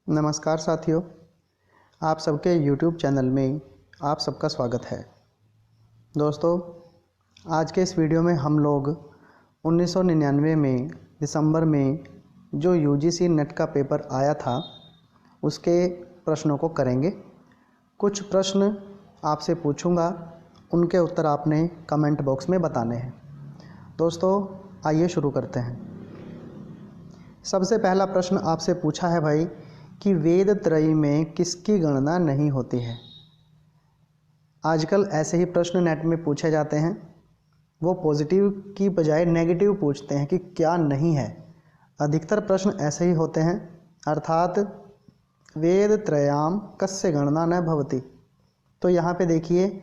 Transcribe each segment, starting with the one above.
नमस्कार साथियों, आप सबके YouTube चैनल में आप सबका स्वागत है। दोस्तों, आज के इस वीडियो में हम लोग 1999 में दिसंबर में जो UGC नेट का पेपर आया था उसके प्रश्नों को करेंगे। कुछ प्रश्न आपसे पूछूंगा, उनके उत्तर आपने कमेंट बॉक्स में बताने हैं। दोस्तों, आइए शुरू करते हैं। सबसे पहला प्रश्न आपसे पूछा है भाई कि वेद त्रयी में किसकी गणना नहीं होती है। आजकल ऐसे ही प्रश्न नेट में पूछे जाते हैं। वो पॉजिटिव की बजाय नेगेटिव पूछते हैं कि क्या नहीं है। अधिकतर प्रश्न ऐसे ही होते हैं, अर्थात वेद त्रयाम कस्य गणना न भवति। तो यहाँ पे देखिए,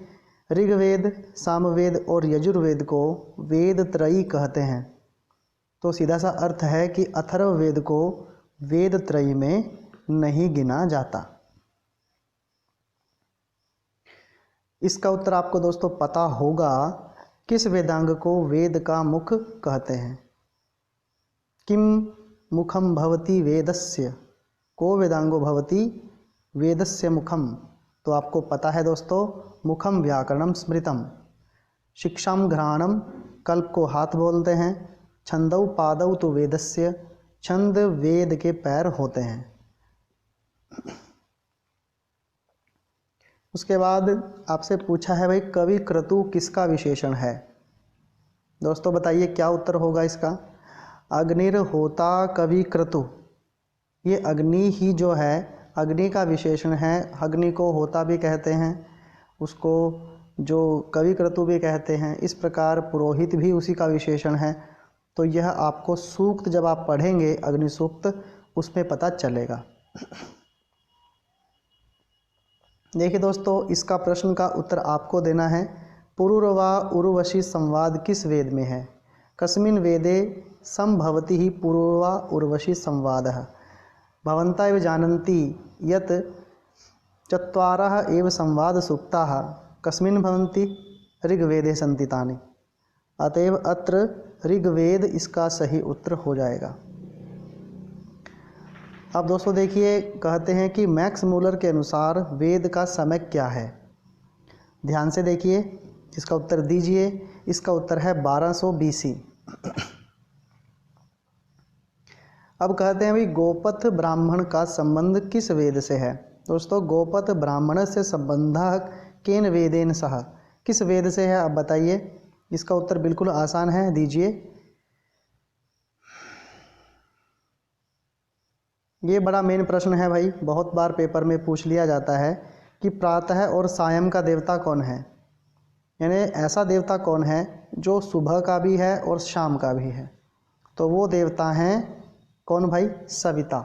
ऋग्वेद, सामवेद और यजुर्वेद को वेद त्रयी कहते हैं। तो सीधा सा अर्थ है कि अथर्ववेद को वेद त्रयी में नहीं गिना जाता। इसका उत्तर आपको दोस्तों पता होगा, किस वेदांग को वेद का मुख कहते हैं। किम मुखम भवति वेदस्य, को वेदांगो भवति वेदस्य मुखम। तो आपको पता है दोस्तों, मुखम व्याकरणम स्मृतम, शिक्षाम घ्राणम, कल्प को हाथ बोलते हैं, छंदौ पादौ तो वेदस्य, छंद वेद के पैर होते हैं। उसके बाद आपसे पूछा है भाई, कवि क्रतु किसका विशेषण है। दोस्तों बताइए क्या उत्तर होगा इसका। अग्निर्होता कवि क्रतु, ये अग्नि ही जो है अग्नि का विशेषण है। अग्नि को होता भी कहते हैं, उसको जो कवि क्रतु भी कहते हैं। इस प्रकार पुरोहित भी उसी का विशेषण है। तो यह आपको सूक्त जब आप पढ़ेंगे, अग्नि सूक्त, उसमें पता चलेगा। देखिए दोस्तों, इसका प्रश्न का उत्तर आपको देना है। पुरुरवा उर्वशी संवाद किस वेद में है। कस्मिन् वेदे संभवति ही पुरुरवा उर्वशी संवादः। भवन्तः एव जानन्ति यत् चत्वारः एव संवाद सूक्ताः कस्मिन् भवन्ति, ऋग्वेदे सन्ति तानि। अतएव अत्र ऋग्वेद इसका सही उत्तर हो जाएगा। अब दोस्तों देखिए, कहते हैं कि मैक्स मूलर के अनुसार वेद का समय क्या है। ध्यान से देखिए, इसका उत्तर दीजिए। इसका उत्तर है 1200 BC। अब कहते हैं भाई, गोपथ ब्राह्मण का संबंध किस वेद से है। दोस्तों, गोपथ ब्राह्मण से संबंध केन वेदेन सह, किस वेद से है, आप बताइए। इसका उत्तर बिल्कुल आसान है, दीजिए। ये बड़ा मेन प्रश्न है भाई, बहुत बार पेपर में पूछ लिया जाता है कि प्रातः और सायं का देवता कौन है। यानी ऐसा देवता कौन है जो सुबह का भी है और शाम का भी है। तो वो देवता हैं कौन भाई, सविता।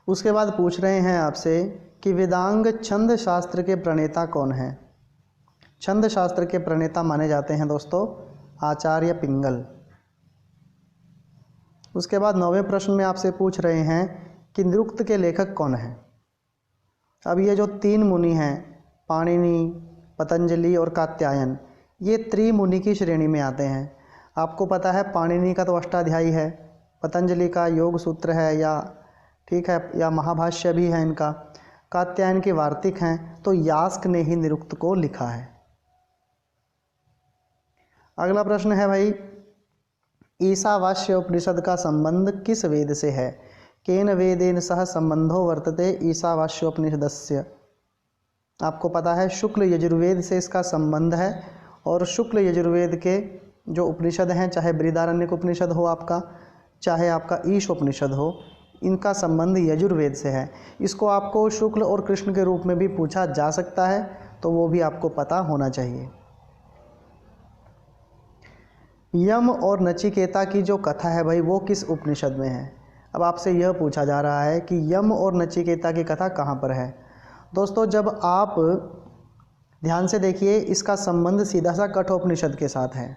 उसके बाद पूछ रहे हैं आपसे कि वेदांग छंद शास्त्र के प्रणेता कौन है। छंद शास्त्र के प्रणेता माने जाते हैं दोस्तों आचार्य पिंगल। उसके बाद 9वें प्रश्न में आपसे पूछ रहे हैं कि निरुक्त के लेखक कौन है। अब ये जो 3 मुनि हैं, पाणिनि, पतंजलि और कात्यायन, ये त्रिमुनि की श्रेणी में आते हैं। आपको पता है पाणिनि का तो अष्टाध्यायी है, पतंजलि का योग सूत्र है, या ठीक है, या महाभाष्य भी है इनका, कात्यायन के वार्तिक हैं। तो यास्क ने ही निरुक्त को लिखा है। अगला प्रश्न है भाई, ईशावास्य उपनिषद का संबंध किस वेद से है। केन वेदेन सह संबंधो वर्तते ईशावास्योपनिषदस्य। आपको पता है शुक्ल यजुर्वेद से इसका संबंध है। और शुक्ल यजुर्वेद के जो उपनिषद हैं, चाहे बृहदारण्यक उपनिषद हो आपका, चाहे आपका ईश उपनिषद हो, इनका संबंध यजुर्वेद से है। इसको आपको शुक्ल और कृष्ण के रूप में भी पूछा जा सकता है, तो वो भी आपको पता होना चाहिए। यम और नचिकेता की जो कथा है भाई, वो किस उपनिषद में है। अब आपसे यह पूछा जा रहा है कि यम और नचिकेता की कथा कहाँ पर है। दोस्तों, जब आप ध्यान से देखिए, इसका संबंध सीधा सा कठोपनिषद के साथ है,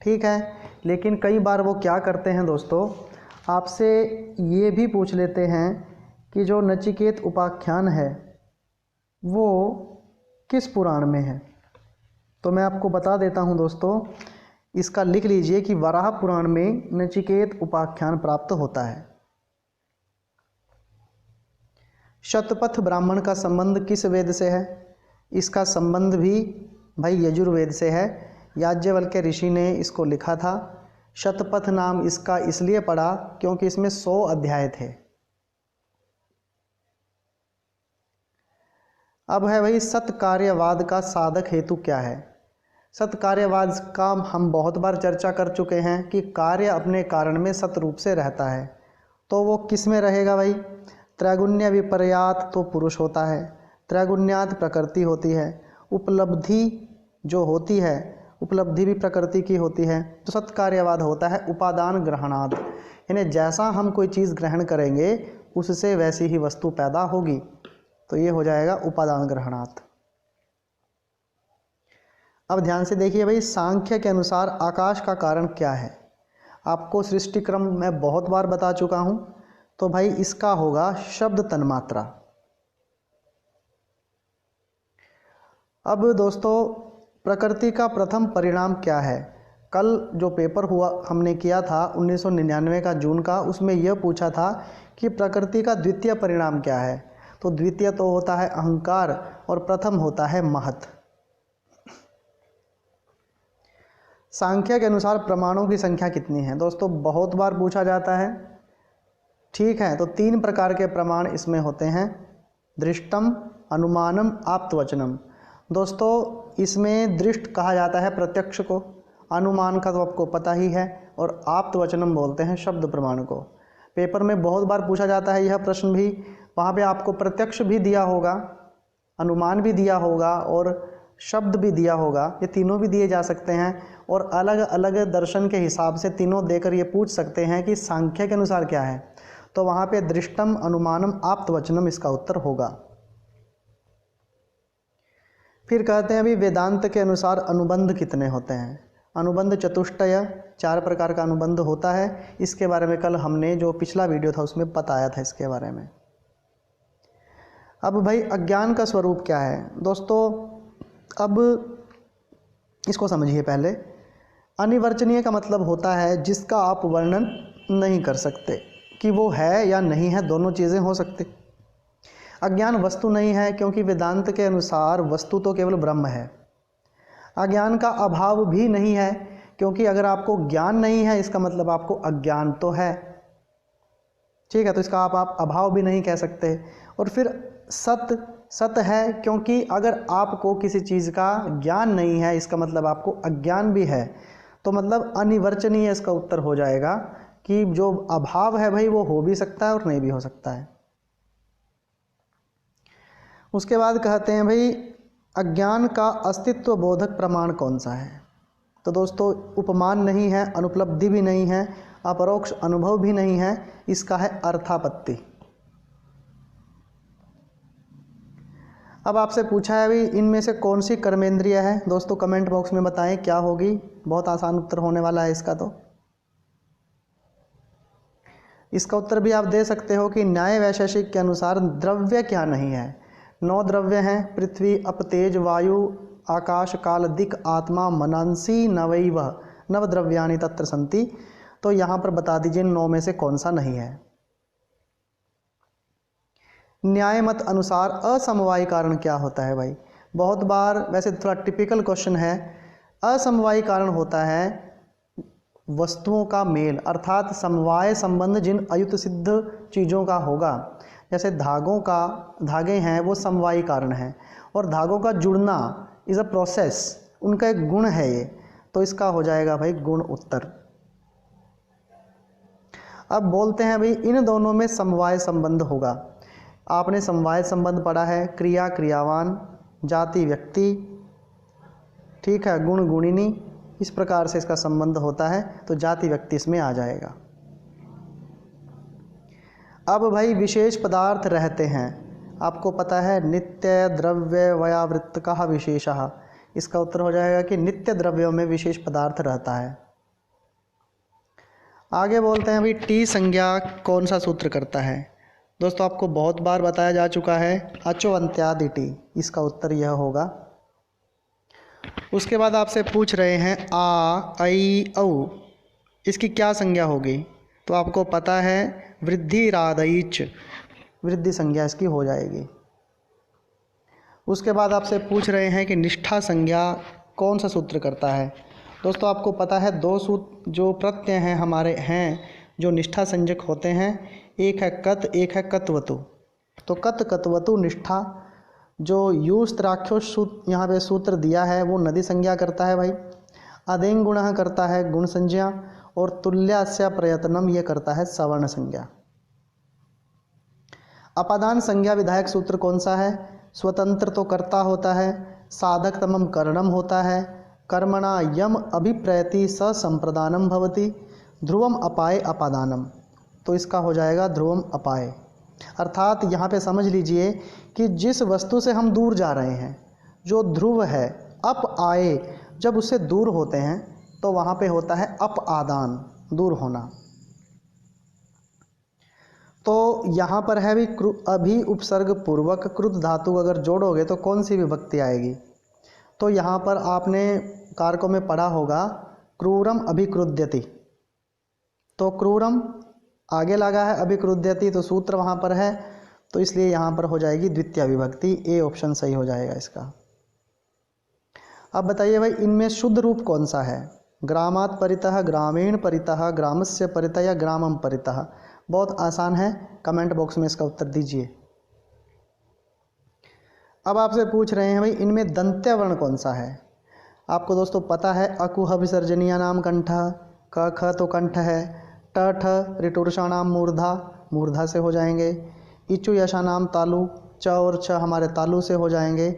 ठीक है। लेकिन कई बार वो क्या करते हैं दोस्तों, आपसे ये भी पूछ लेते हैं कि जो नचिकेत उपाख्यान है वो किस पुराण में है। तो मैं आपको बता देता हूँ दोस्तों, इसका लिख लीजिए कि वराह पुराण में नचिकेत उपाख्यान प्राप्त होता है। शतपथ ब्राह्मण का संबंध किस वेद से है? इसका संबंध भी भाई यजुर्वेद से है। याज्ञवल्क्य ऋषि ने इसको लिखा था। शतपथ नाम इसका इसलिए पड़ा क्योंकि इसमें 100 अध्याय थे। अब है भाई सत्कार्यवाद का साधक हेतु क्या है? सत्कार्यवाद का हम बहुत बार चर्चा कर चुके हैं कि कार्य अपने कारण में सत रूप से रहता है। तो वो किस में रहेगा भाई? त्रैगुण्य विपर्यात तो पुरुष होता है, त्रैगुण्यात प्रकृति होती है, उपलब्धि जो होती है उपलब्धि भी प्रकृति की होती है। तो सत्कार्यवाद होता है उपादान ग्रहणाद, यानी जैसा हम कोई चीज़ ग्रहण करेंगे उससे वैसी ही वस्तु पैदा होगी। तो ये हो जाएगा उपादान ग्रहणात। अब ध्यान से देखिए भाई, सांख्य के अनुसार आकाश का कारण क्या है? आपको सृष्टि क्रम मैं बहुत बार बता चुका हूँ। तो भाई इसका होगा शब्द तन्मात्रा। अब दोस्तों प्रकृति का प्रथम परिणाम क्या है? कल जो पेपर हुआ हमने किया था 1999 का जून का, उसमें यह पूछा था कि प्रकृति का द्वितीय परिणाम क्या है। तो द्वितीय तो होता है अहंकार और प्रथम होता है महत। सांख्य के अनुसार प्रमाणों की संख्या कितनी है? दोस्तों बहुत बार पूछा जाता है। ठीक है, तो 3 प्रकार के प्रमाण इसमें होते हैं, दृष्टम, अनुमानम, आप्तवचनम। दोस्तों इसमें दृष्ट कहा जाता है प्रत्यक्ष को, अनुमान का तो आपको पता ही है, और आप्तवचनम बोलते हैं शब्द प्रमाण को। पेपर में बहुत बार पूछा जाता है यह प्रश्न भी। वहाँ पे आपको प्रत्यक्ष भी दिया होगा, अनुमान भी दिया होगा और शब्द भी दिया होगा। ये तीनों भी दिए जा सकते हैं और अलग अलग दर्शन के हिसाब से तीनों देकर ये पूछ सकते हैं कि सांख्य के अनुसार क्या है। तो वहाँ पे दृष्टम, अनुमानम, आप्तवचनम इसका उत्तर होगा। फिर कहते हैं अभी वेदांत के अनुसार अनुबंध कितने होते हैं? अनुबंध चतुष्टय, 4 प्रकार का अनुबंध होता है। इसके बारे में कल हमने जो पिछला वीडियो था उसमें बताया था इसके बारे में। अब भाई अज्ञान का स्वरूप क्या है? दोस्तों अब इसको समझिए पहले। अनिवर्चनीय का मतलब होता है जिसका आप वर्णन नहीं कर सकते, कि वो है या नहीं है, दोनों चीज़ें हो सकती। अज्ञान वस्तु नहीं है क्योंकि वेदांत के अनुसार वस्तु तो केवल ब्रह्म है। अज्ञान का अभाव भी नहीं है क्योंकि अगर आपको ज्ञान नहीं है इसका मतलब आपको अज्ञान तो है। ठीक है, तो इसका आप अभाव भी नहीं कह सकते। और फिर सत है क्योंकि अगर आपको किसी चीज़ का ज्ञान नहीं है इसका मतलब आपको अज्ञान भी है। तो मतलब अनिवर्चनीय इसका उत्तर हो जाएगा कि जो अभाव है भाई वो हो भी सकता है और नहीं भी हो सकता है। उसके बाद कहते हैं भाई अज्ञान का अस्तित्व बोधक प्रमाण कौन सा है? तो दोस्तों उपमान नहीं है, अनुपलब्धि भी नहीं है, अपरोक्ष अनुभव भी नहीं है, इसका है अर्थापत्ति। अब आपसे पूछा है भाई इनमें से कौन सी कर्मेंद्रिय है? दोस्तों कमेंट बॉक्स में बताएं क्या होगी। बहुत आसान उत्तर होने वाला है इसका। तो इसका उत्तर भी आप दे सकते हो कि न्याय वैशेषिक के अनुसार द्रव्य क्या नहीं है। 9 द्रव्य हैं, पृथ्वी, अप, तेज, वायु, आकाश, काल, दिक्, आत्मा, मनंसी, नवैव नवद्रव्यानि तत्र सन्ति। तो यहाँ पर बता दीजिए 9 में से कौन सा नहीं है। न्याय मत अनुसार असमवायी कारण क्या होता है भाई? बहुत बार, वैसे थोड़ा टिपिकल क्वेश्चन है। असमवायी कारण होता है वस्तुओं का मेल, अर्थात समवाय संबंध जिन अयुत सिद्ध चीज़ों का होगा। जैसे धागे हैं वो समवायी कारण है, और धागों का जुड़ना इज़ अ प्रोसेस, उनका एक गुण है ये। तो इसका हो जाएगा भाई गुण उत्तर। अब बोलते हैं भाई इन दोनों में समवाय संबंध होगा। आपने समवाय संबंध पढ़ा है, क्रिया क्रियावान, जाति व्यक्ति, ठीक है, गुण गुणिनी, इस प्रकार से इसका संबंध होता है। तो जाति व्यक्ति इसमें आ जाएगा। अब भाई विशेष पदार्थ रहते हैं, आपको पता है नित्य द्रव्य वयावृत्त का विशेषः। इसका उत्तर हो जाएगा कि नित्य द्रव्यों में विशेष पदार्थ रहता है। आगे बोलते हैं भाई टी संज्ञा कौन सा सूत्र करता है? दोस्तों आपको बहुत बार बताया जा चुका है, अचो अंत्यादि टी। इसका उत्तर यह होगा। उसके बाद आपसे पूछ रहे हैं आ, ऐ, औ, इसकी क्या संज्ञा होगी? तो आपको पता है वृद्धि रादैच, वृद्धि संज्ञा इसकी हो जाएगी। उसके बाद आपसे पूछ रहे हैं कि निष्ठा संज्ञा कौन सा सूत्र करता है? दोस्तों आपको पता है दो सूत्र जो प्रत्यय हैं हमारे हैं जो निष्ठा संज्ञक होते हैं, एक है कत, एक है कत्वतु। तो कत कत्वतु निष्ठा जो यूस्त्राख्यो सूत्र यहाँ पे सूत्र दिया है वो नदी संज्ञा करता है भाई। अदेंग गुणः करता है गुण संज्ञा, और तुल्यास्य प्रयत्नम ये करता है सवर्ण संज्ञा। अपादान संज्ञा विधायक सूत्र कौन सा है? स्वतंत्र तो कर्ता होता है, साधक तमम करणम होता है, कर्मणा यम अभिप्रयति स संप्रदानम भवति, ध्रुवम अपाय अपादानम। तो इसका हो जाएगा ध्रुवम अपाय। अर्थात यहाँ पे समझ लीजिए कि जिस वस्तु से हम दूर जा रहे हैं, जो ध्रुव है, अप आए, जब उससे दूर होते हैं तो वहाँ पे होता है अप आदान, दूर होना। तो यहाँ पर है भी अभी उपसर्ग पूर्वक कृत धातु अगर जोड़ोगे तो कौन सी विभक्ति आएगी? तो यहाँ पर आपने कारकों में पढ़ा होगा क्रूरम अभिक्रुद्यति। तो क्रूरम आगे लगा है अभिक्रुद्यति, तो सूत्र वहाँ पर है, तो इसलिए यहाँ पर हो जाएगी द्वितीय विभक्ति। ए ऑप्शन सही हो जाएगा इसका। अब बताइए भाई इनमें शुद्ध रूप कौन सा है? ग्रामात् परितः, ग्रामीण परितः, ग्रामस्य परितः या ग्रामम परितः? बहुत आसान है, कमेंट बॉक्स में इसका उत्तर दीजिए। अब आपसे पूछ रहे हैं भाई इनमें दंत्य वर्ण कौन सा है? आपको दोस्तों पता है अकुह विसर्जनीय नाम कंठ, क ख तो कंठ है, ट ठ ऋटुर्षा नाम मूर्धा, मूर्धा से हो जाएंगे, इचु यशा नाम तालु, च और छ हमारे तालु से हो जाएंगे,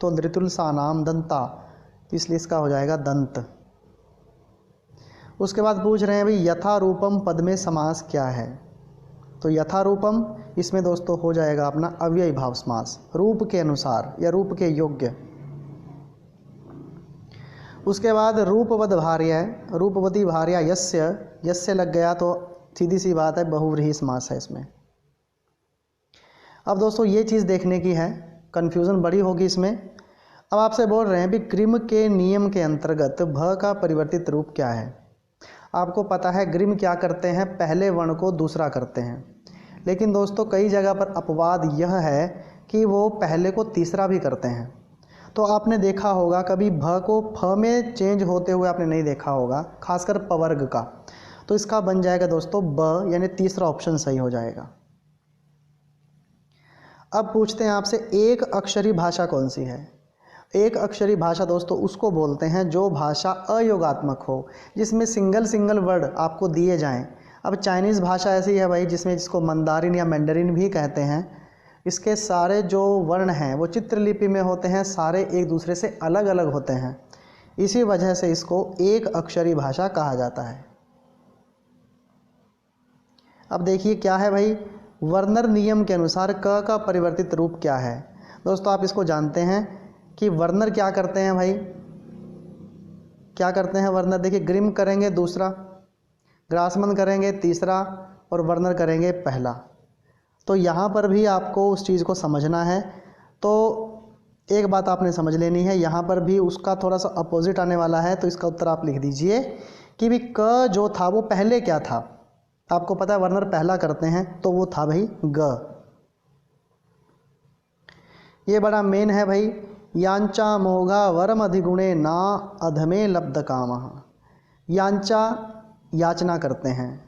तो धृतुलसा नाम दंता, इसलिए इसका हो जाएगा दंत। उसके बाद पूछ रहे हैं भाई यथा रूपम पद में समास क्या है? तो यथा रूपम इसमें दोस्तों हो जाएगा अपना अव्ययी भाव समास, रूप के अनुसार या रूप के योग्य। उसके बाद रूपवद भार्या, रूपवती भार्या यस्य, यस्य लग गया तो सीधी सी बात है बहुव्रीहि समास है इसमें। अब दोस्तों ये चीज़ देखने की है, कन्फ्यूज़न बड़ी होगी इसमें। अब आपसे बोल रहे हैं भी ग्रिम के नियम के अंतर्गत भ का परिवर्तित रूप क्या है? आपको पता है ग्रिम क्या करते हैं, पहले वर्ण को दूसरा करते हैं, लेकिन दोस्तों कई जगह पर अपवाद यह है कि वो पहले को तीसरा भी करते हैं। तो आपने देखा होगा कभी भ को फ में चेंज होते हुए आपने नहीं देखा होगा, खासकर पवर्ग का। तो इसका बन जाएगा दोस्तों ब, यानी तीसरा ऑप्शन सही हो जाएगा। अब पूछते हैं आपसे एक अक्षरी भाषा कौन सी है? एक अक्षरी भाषा दोस्तों उसको बोलते हैं जो भाषा अयोगात्मक हो, जिसमें सिंगल सिंगल वर्ड आपको दिए जाएं। अब चाइनीज़ भाषा ऐसी है भाई जिसमें जिसको मंदारिन या मैंडरिन भी कहते हैं, इसके सारे जो वर्ण हैं वो चित्रलिपि में होते हैं, सारे एक दूसरे से अलग अलग होते हैं, इसी वजह से इसको एक अक्षरी भाषा कहा जाता है। अब देखिए क्या है भाई, वर्नर नियम के अनुसार क का परिवर्तित रूप क्या है? दोस्तों आप इसको जानते हैं कि वर्नर क्या करते हैं भाई, क्या करते हैं वर्नर? देखिए ग्रिम करेंगे दूसरा, ग्रासमन करेंगे तीसरा, और वर्नर करेंगे पहला। तो यहाँ पर भी आपको उस चीज़ को समझना है। तो एक बात आपने समझ लेनी है, यहाँ पर भी उसका थोड़ा सा अपोजिट आने वाला है, तो इसका उत्तर आप लिख दीजिए कि भी क जो था वो पहले क्या था। आपको पता है वर्नर पहला करते हैं, तो वो था भाई ग। ये बड़ा मेन है भाई, यांचा मोघा वरम अधिगुणे ना अधमे लब्ध कामः। यांचा याचना करते हैं,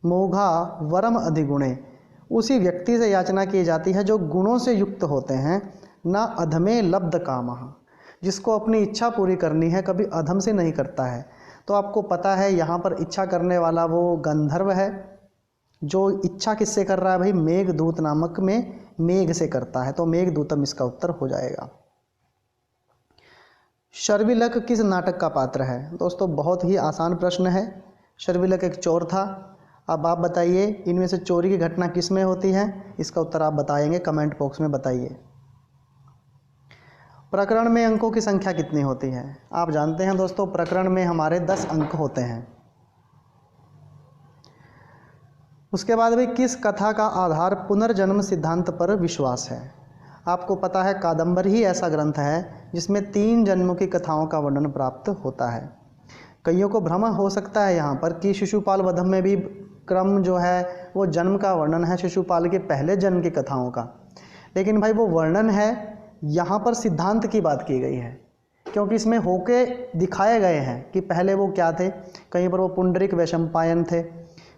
मोघा वरम अधिगुणे उसी व्यक्ति से याचना की जाती है जो गुणों से युक्त होते हैं, ना अधमे लब्ध कामः जिसको अपनी इच्छा पूरी करनी है कभी अधम से नहीं करता है। तो आपको पता है यहाँ पर इच्छा करने वाला वो गंधर्व है, जो इच्छा किससे कर रहा है भाई? मेघदूत नामक में मेघ से करता है, तो मेघदूतम इसका उत्तर हो जाएगा। शर्विलक किस नाटक का पात्र है? दोस्तों बहुत ही आसान प्रश्न है। शर्विलक एक चोर था। अब आप बताइए इनमें से चोरी की घटना किस में होती है? इसका उत्तर आप बताएंगे, कमेंट बॉक्स में बताइए। प्रकरण में अंकों की संख्या कितनी होती है? आप जानते हैं दोस्तों प्रकरण में हमारे 10 अंक होते हैं। उसके बाद भी किस कथा का आधार पुनर्जन्म सिद्धांत पर विश्वास है? आपको पता है कादंबरी ही ऐसा ग्रंथ है जिसमें 3 जन्मों की कथाओं का वर्णन प्राप्त होता है। कईयों को भ्रम हो सकता है यहाँ पर कि शिशुपाल वध में भी क्रम जो है वो जन्म का वर्णन है, शिशुपाल के पहले जन्म की कथाओं का। लेकिन भाई वो वर्णन है, यहाँ पर सिद्धांत की बात की गई है, क्योंकि इसमें होके दिखाए गए हैं कि पहले वो क्या थे। कहीं पर वो पुंडरिक वैशंपायन थे,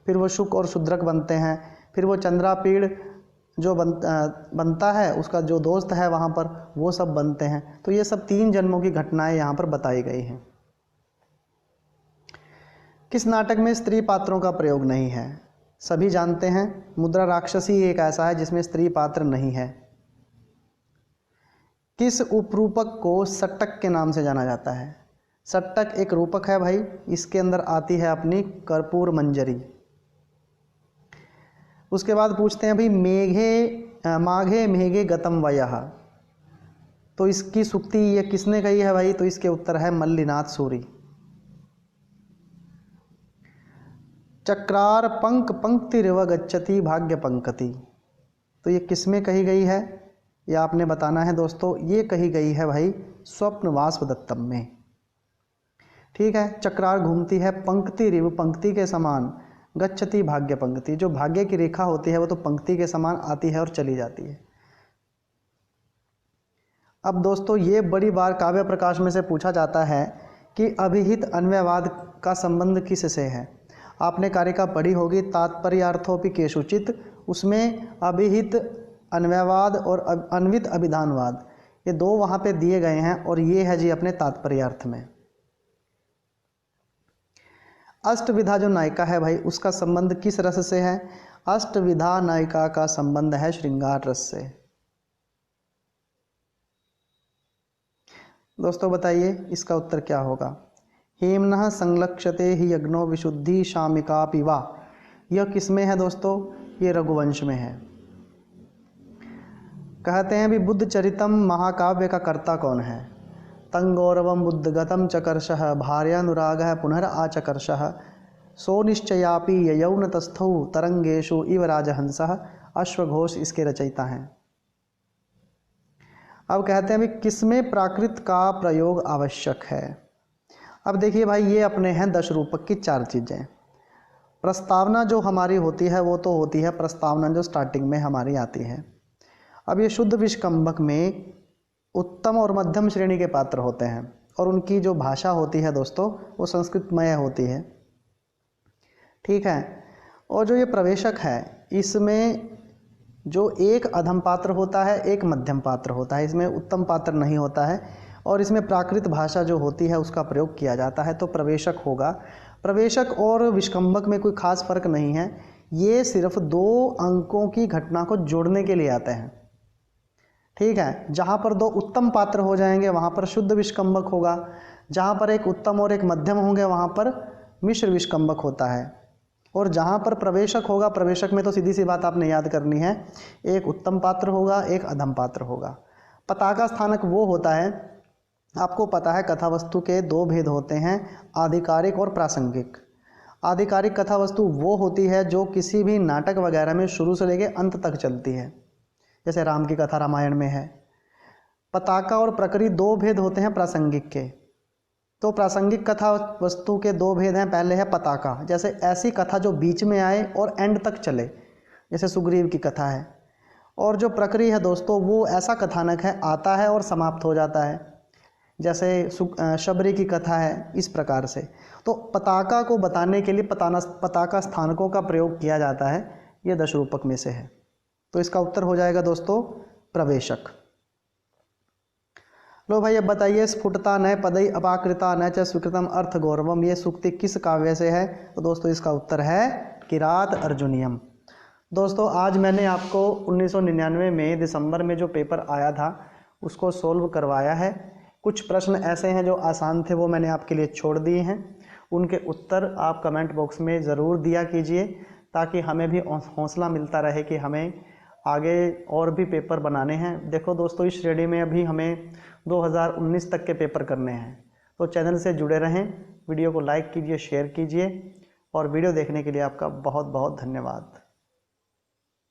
फिर वो शुक और शूद्रक बनते हैं, फिर वो चंद्रापीड़ जो बनता है उसका जो दोस्त है वहाँ पर वो सब बनते हैं। तो ये सब 3 जन्मों की घटनाएं यहाँ पर बताई गई हैं। किस नाटक में स्त्री पात्रों का प्रयोग नहीं है? सभी जानते हैं मुद्रा राक्षसी एक ऐसा है जिसमें स्त्री पात्र नहीं है। किस उपरूपक को सट्टक के नाम से जाना जाता है? सट्टक एक रूपक है भाई, इसके अंदर आती है अपनी कर्पूर मंजरी। उसके बाद पूछते हैं भाई माघे मेघे गतम वयः, तो इसकी सूक्ति ये किसने कही है भाई? तो इसके उत्तर है मल्लिनाथ सूरी। चक्रार पंक पंक्तिरिव गच्छति भाग्य पंकति, तो ये किसमें कही गई है? ये आपने बताना है दोस्तों। ये कही गई है भाई स्वप्न वासवदत्तम में। ठीक है, चक्रार घूमती है, पंक्ति रिव पंक्ति के समान, गच्छति भाग्य पंक्ति, जो भाग्य की रेखा होती है वो तो पंक्ति के समान आती है और चली जाती है। अब दोस्तों ये बड़ी बार काव्य प्रकाश में से पूछा जाता है कि अभिहित अन्वयवाद का संबंध किससे है? आपने कारिका पढ़ी होगी तात्पर्यार्थोपि केषुचित्, उसमें अभिहित अन्वयवाद और अन्वित अभिधानवाद ये 2 वहाँ पे दिए गए हैं, और ये है जी अपने तात्पर्यार्थ में। अष्टविधा जो नायिका है भाई उसका संबंध किस रस से है? अष्टविधा नायिका का संबंध है श्रृंगार रस से। दोस्तों बताइए इसका उत्तर क्या होगा? हेमनः संलक्ष्यते हि यज्ञो विशुद्धि शामिका पिवा, यह किसमें है दोस्तों? ये रघुवंश में है। कहते हैं भी बुद्ध चरितम महाकाव्य का कर्ता कौन है? तंगौरवम बुद्धगतम चकर्षः भार्यानुरागः पुनराचकर्षः सो निश्चयापि ययौनतस्थौ तरंगेषु इव राजहंसः, अश्वघोष इसके रचयिता हैं। अब कहते हैं भी किसमें प्राकृत का प्रयोग आवश्यक है? अब देखिए भाई ये अपने हैं 10 रूपक की 4 चीज़ें। प्रस्तावना जो हमारी होती है वो तो होती है प्रस्तावना जो स्टार्टिंग में हमारी आती है। अब ये शुद्ध विष्कंभक में उत्तम और मध्यम श्रेणी के पात्र होते हैं, और उनकी जो भाषा होती है दोस्तों वो संस्कृतमय होती है। ठीक है, और जो ये प्रवेशक है इसमें जो एक अधम पात्र होता है, एक मध्यम पात्र होता है, इसमें उत्तम पात्र नहीं होता है, और इसमें प्राकृत भाषा जो होती है उसका प्रयोग किया जाता है, तो प्रवेशक होगा। प्रवेशक और विष्कंभक में कोई खास फर्क नहीं है, ये सिर्फ 2 अंकों की घटना को जोड़ने के लिए आते हैं। ठीक है, जहाँ पर 2 उत्तम पात्र हो जाएंगे वहाँ पर शुद्ध विष्कंभक होगा, जहाँ पर एक उत्तम और एक मध्यम होंगे वहाँ पर मिश्र विष्कंभक होता है, और जहाँ पर प्रवेशक होगा, प्रवेशक में तो सीधी सी बात आपने याद करनी है, एक उत्तम पात्र होगा, एक अधम पात्र होगा। पताका स्थानक वो होता है, आपको पता है कथा वस्तु के 2 भेद होते हैं, आधिकारिक और प्रासंगिक। आधिकारिक कथा वस्तु वो होती है जो किसी भी नाटक वगैरह में शुरू से लेकर अंत तक चलती है, जैसे राम की कथा रामायण में है। पताका और प्रकृति 2 भेद होते हैं प्रासंगिक के। तो प्रासंगिक कथा वस्तु के 2 भेद हैं। पहले है पताका, जैसे ऐसी कथा जो बीच में आए और एंड तक चले, जैसे सुग्रीव की कथा है। और जो प्रकृति है दोस्तों वो ऐसा कथानक है, आता है और समाप्त हो जाता है, जैसे शबरी की कथा है, इस प्रकार से। तो पताका को बताने के लिए पताका स्थानकों का प्रयोग किया जाता है, ये 10 रूपक में से है। तो इसका उत्तर हो जाएगा दोस्तों प्रवेशक। लो भाई अब बताइए, स्फुटता न पदई अपाकृता न च स्वीकृतम अर्थ गौरवम, ये सूक्ति किस काव्य से है? तो दोस्तों इसका उत्तर है किरात अर्जुनियम। दोस्तों आज मैंने आपको 1999 में दिसंबर में जो पेपर आया था उसको सोल्व करवाया है। कुछ प्रश्न ऐसे हैं जो आसान थे, वो मैंने आपके लिए छोड़ दिए हैं। उनके उत्तर आप कमेंट बॉक्स में ज़रूर दिया कीजिए, ताकि हमें भी हौसला मिलता रहे कि हमें आगे और भी पेपर बनाने हैं। देखो दोस्तों इस श्रेणी में अभी हमें 2019 तक के पेपर करने हैं, तो चैनल से जुड़े रहें, वीडियो को लाइक कीजिए, शेयर कीजिए, और वीडियो देखने के लिए आपका बहुत बहुत धन्यवाद।